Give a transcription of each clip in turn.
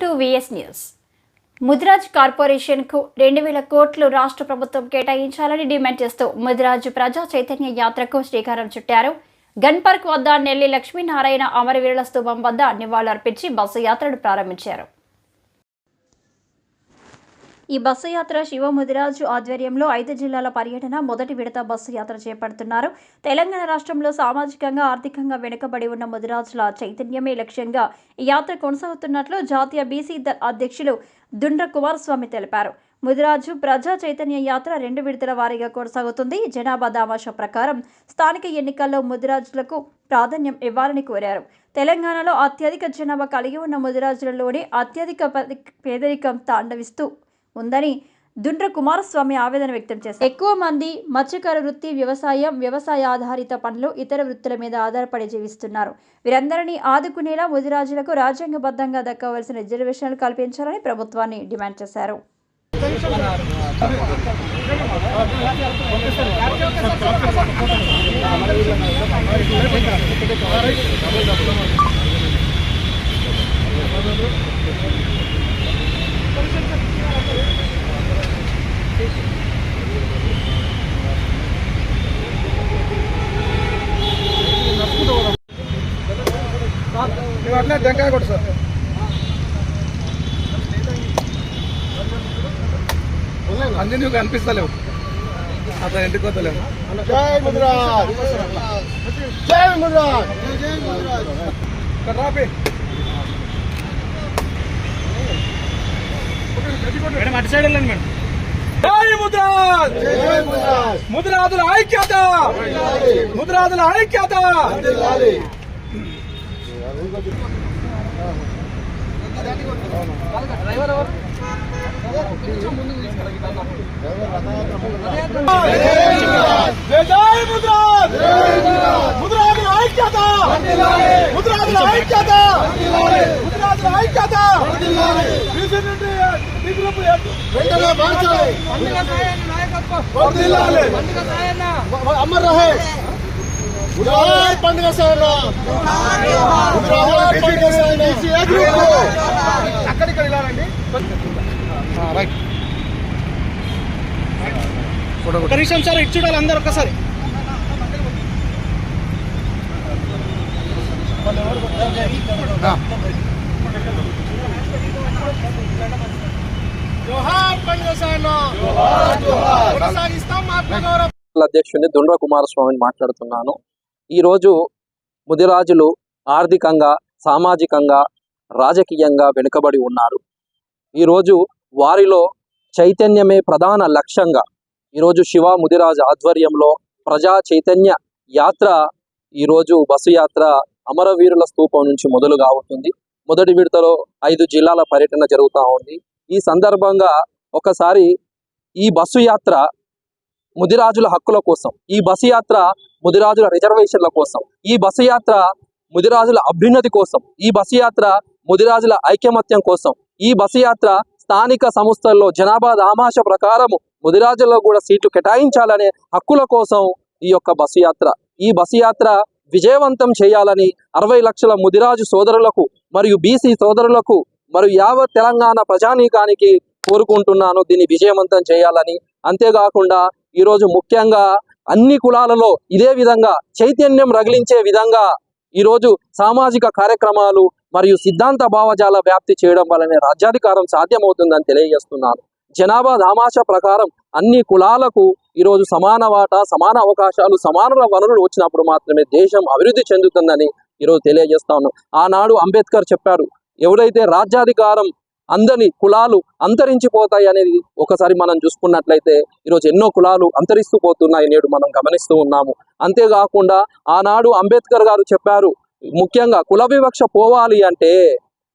Welcome to VS news. Mudiraj కార్పొరేషన్కు 2000 కోట్లు రాష్ట్ర ప్రభుత్వం కేటాయించాలని డిమాండ్ చేస్తూ ముదిరాజ్ ప్రజా చైతన్య యాత్రకు శ్రీకారం చుట్టారు. గన్ పార్క్ వద్ద నెల్లి లక్ష్మీనారాయణ అమరవీరుల స్తూపం వద్ద నివాళులర్పించి బస్సు యాత్రను ప్రారంభించారు. ఈ బస్సు యాత్ర శివ ముదిరాజు ఆధ్వర్యంలో 5 జిల్లాల పర్యటన మొదటి విడత బస్సు యాత్ర చేపడుతున్నారు. తెలంగాణ రాష్ట్రంలో సామాజికంగా ఆర్థికంగా వెనుకబడి ఉన్న ముదిరాజుల చైతన్యమే లక్ష్యంగా ఈ యాత్ర కొనసాగుతున్నట్లు జాతీయ బీసీ దళ్ అధ్యక్షులు దుండ్ర కుమారస్వామి తెలిపారు. ముదిరాజు ప్రజా చైతన్య యాత్ర 2 విడతల వారీగా కొనసాగుతుంది. జనాభా దామాషా ప్రకారం స్థానిక ఎన్నికల్లో ముదిరాజులకు ప్రాధాన్యం ఇవ్వాలని కోరారు. తెలంగాణలో అత్యధిక జనాభా కలిగి ఉన్న ముదిరాజులలోనే అత్యధిక పేదరికం తాండవిస్తూ ఉందని దుండ్ర కుమారస్వామి ఆవేదన వ్యక్తం చేశారు. ఎక్కువ మంది మత్స్యకార వృత్తి, వ్యవసాయ ఆధారిత పనులు, ఇతర వృత్తుల మీద ఆధారపడి జీవిస్తున్నారు. వీరందరినీ ఆదుకునేలా ముదిరాజులకు రాజ్యాంగబద్ధంగా దక్కవలసిన రిజర్వేషన్లు కల్పించాలని ప్రభుత్వాన్ని డిమాండ్ చేశారు. అట్లా టెంకాయ కొట్టు సార్. అన్ని నువ్వు కనిపిస్తలేవు, అతను ఇంటికి వస్తలేవు. జై ముదిరాజ్, జై ముదిరాజ్, జై ముదిరాజ్. మేడం అటు సైడ్ వెళ్ళండి మేడం. జై ముదిరాజ్, జై ముదిరాజ్. ముదిరాజుల ఐక్యత, ముదిరాజుల ఐక్యత. అమర్ రహే పండుగ అక్కడిక్కడ ఇలానండి. ఒక నిమిషం సార్, ఇటు చూడాలి అందరు ఒక్కసారి. అధ్యక్షుడిని దుండ్ర కుమారస్వామిని మాట్లాడుతున్నాను. ఈరోజు ముదిరాజులు ఆర్థికంగా, సామాజికంగా, రాజకీయంగా వెనుకబడి ఉన్నారు. ఈరోజు వారిలో చైతన్యమే ప్రధాన లక్ష్యంగా ఈరోజు శివ ముదిరాజ్ ఆధ్వర్యంలో ప్రజా చైతన్య యాత్ర, ఈరోజు బస్సు యాత్ర అమరవీరుల స్తూపం నుంచి మొదలుగా ఉంటుంది. మొదటి విడతలో 5 జిల్లాల పర్యటన జరుగుతూ ఉంది. ఈ సందర్భంగా ఒకసారి ఈ బస్సు యాత్ర ముదిరాజుల హక్కుల కోసం, ఈ బస్సు యాత్ర ముదిరాజుల రిజర్వేషన్ల కోసం, ఈ బస్సు యాత్ర ముదిరాజుల అభ్యున్నతి కోసం, ఈ బస్సు యాత్ర ముదిరాజుల ఐకమత్యం కోసం, ఈ బస్సు యాత్ర స్థానిక సంస్థల్లో జనాభా దామాష ప్రకారం ముదిరాజుల్లో కూడా సీట్లు కేటాయించాలనే హక్కుల కోసం ఈ యొక్క బస్సు యాత్ర. ఈ బస్సు యాత్ర విజయవంతం చేయాలని 60 లక్షల ముదిరాజు సోదరులకు మరియు బీసీ సోదరులకు మరియు యావత్ తెలంగాణ ప్రజానీకానికి కోరుకుంటున్నాను, దీన్ని విజయవంతం చేయాలని. అంతేకాకుండా ఈరోజు ముఖ్యంగా అన్ని కులాలలో ఇదే విధంగా చైతన్యం రగిలించే విధంగా ఈరోజు సామాజిక కార్యక్రమాలు మరియు సిద్ధాంత భావజాల వ్యాప్తి చేయడం వల్లనే రాజ్యాధికారం సాధ్యమవుతుందని తెలియజేస్తున్నాను. జనాభా దామాషా ప్రకారం అన్ని కులాలకు ఈరోజు సమాన వాటా, సమాన అవకాశాలు, సమాన వనరులు వచ్చినప్పుడు మాత్రమే దేశం అభివృద్ధి చెందుతుందని ఈరోజు తెలియజేస్తా ఉన్నాం. ఆనాడు అంబేద్కర్ చెప్పారు, ఎవరైతే రాజ్యాధికారం అందరి కులాలు అంతరించిపోతాయి అనేది ఒకసారి మనం చూసుకున్నట్లయితే ఈరోజు ఎన్నో కులాలు అంతరిస్తూ పోతున్నాయి, నేడు మనం గమనిస్తూ ఉన్నాము. అంతేకాకుండా ఆనాడు అంబేద్కర్ గారు చెప్పారు, ముఖ్యంగా కుల వివక్ష పోవాలి అంటే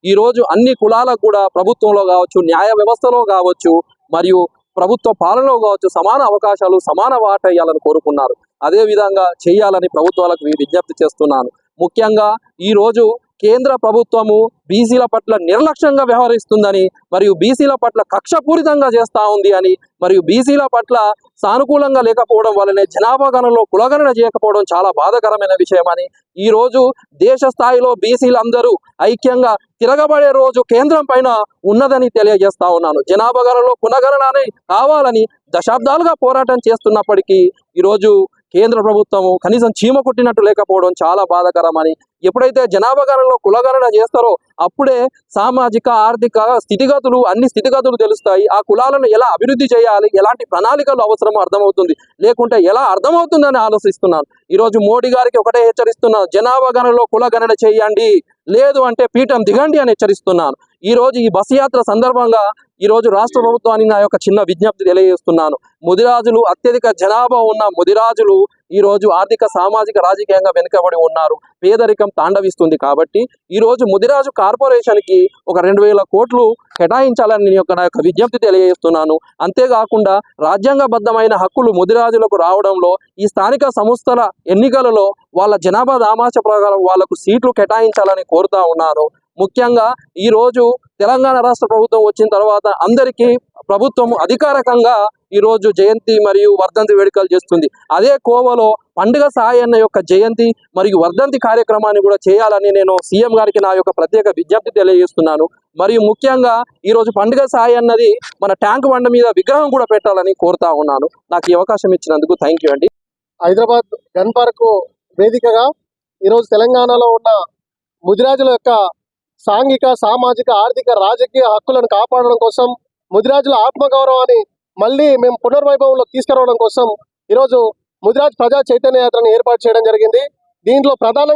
ఈరోజు అన్ని కులాలకు కూడా ప్రభుత్వంలో కావచ్చు, న్యాయ వ్యవస్థలో కావచ్చు, మరియు ప్రభుత్వ పాలనలో కావచ్చు సమాన అవకాశాలు, సమాన వాటా ఇవ్వాలని కోరుకున్నారు. అదే విధంగా చేయాలని ప్రభుత్వాలకు విజ్ఞప్తి చేస్తున్నాను. ముఖ్యంగా ఈరోజు కేంద్ర ప్రభుత్వము బీసీల పట్ల నిర్లక్ష్యంగా వ్యవహరిస్తుందని మరియు బీసీల పట్ల కక్షపూరితంగా చేస్తూ ఉంది అని మరియు బీసీల పట్ల సానుకూలంగా లేకపోవడం వల్లనే జనాభా గణనలో కులగణన చేయకపోవడం చాలా బాధాకరమైన విషయం అని ఈ రోజు దేశ స్థాయిలో బీసీలందరూ ఐక్యంగా తిరగబడే రోజు కేంద్రం పైన ఉన్నదని తెలియజేస్తా ఉన్నాను. జనాభా గణనలో కులగణన కావాలని దశాబ్దాలుగా పోరాటం చేస్తున్నప్పటికీ ఈరోజు కేంద్ర ప్రభుత్వము కనీసం చీమ కొట్టినట్టు లేకపోవడం చాలా బాధాకరమని, ఎప్పుడైతే జనాభా గణనలో కులగణన చేస్తారో అప్పుడే సామాజిక ఆర్థిక స్థితిగతులు అన్ని స్థితిగతులు తెలుస్తాయి. ఆ కులాలను ఎలా అభివృద్ధి చేయాలి, ఎలాంటి ప్రణాళికలు అవసరమో అర్థమవుతుంది. లేకుంటే ఎలా అర్థమవుతుందని ఆలోచిస్తున్నాను. ఈరోజు మోడీ గారికి ఒకటే హెచ్చరిస్తున్నాను, జనాభా గణనలో కులగణన చేయండి, లేదు అంటే పీఠం దిగండి అని హెచ్చరిస్తున్నాను. ఈ రోజు ఈ బస్సు యాత్ర సందర్భంగా ఈ రోజు రాష్ట్ర ప్రభుత్వానికి నా యొక్క చిన్న విజ్ఞప్తి తెలియజేస్తున్నాను. ముదిరాజులు అత్యధిక జనాభా ఉన్న ముదిరాజులు ఈ రోజు ఆర్థిక సామాజిక రాజకీయంగా వెనుకబడి ఉన్నారు. పేదరికం తాండవిస్తుంది. కాబట్టి ఈ రోజు ముదిరాజు కార్పొరేషన్ కి ఒక 2,000 కోట్లు కేటాయించాలని నా యొక్క విజ్ఞప్తి తెలియజేస్తున్నాను. అంతేకాకుండా రాజ్యాంగబద్ధమైన హక్కులు ముదిరాజులకు రావడంలో ఈ స్థానిక సంస్థల ఎన్నికలలో వాళ్ళ జనాభా దామాష ప్రకారం వాళ్లకు సీట్లు కేటాయించాలని కోరుతా ఉన్నాను. ముఖ్యంగా ఈ రోజు తెలంగాణ రాష్ట్ర ప్రభుత్వం వచ్చిన తర్వాత అందరికీ ప్రభుత్వం అధికారికంగా ఈ రోజు జయంతి మరియు వర్ధంతి వేడుకలు చేస్తుంది. అదే కోవలో పండుగ సాయన్న యొక్క జయంతి మరియు వర్ధంతి కార్యక్రమాన్ని కూడా చేయాలని నేను సీఎం గారికి నా యొక్క ప్రత్యేక విజ్ఞప్తి తెలియజేస్తున్నాను. మరియు ముఖ్యంగా ఈ రోజు పండుగ సాయన్నది మన ట్యాంక్ బండ మీద విగ్రహం కూడా పెట్టాలని కోరుతా ఉన్నాను. నాకు ఈ అవకాశం ఇచ్చినందుకు థ్యాంక్ యూ అండి. హైదరాబాద్ గన్ పార్క్ వేదికగా ఈరోజు తెలంగాణలో ఉన్న ముదిరాజుల యొక్క సాంఘిక సామాజిక ఆర్థిక రాజకీయ హక్కులను కాపాడడం కోసం, ముదిరాజుల ఆత్మగౌరవాన్ని మళ్ళీ మేము పునర్వైభవంలో తీసుకురావడం కోసం ఈరోజు ముదిరాజ్ ప్రజా చైతన్య యాత్రను ఏర్పాటు చేయడం జరిగింది. దీంట్లో ప్రధానంగా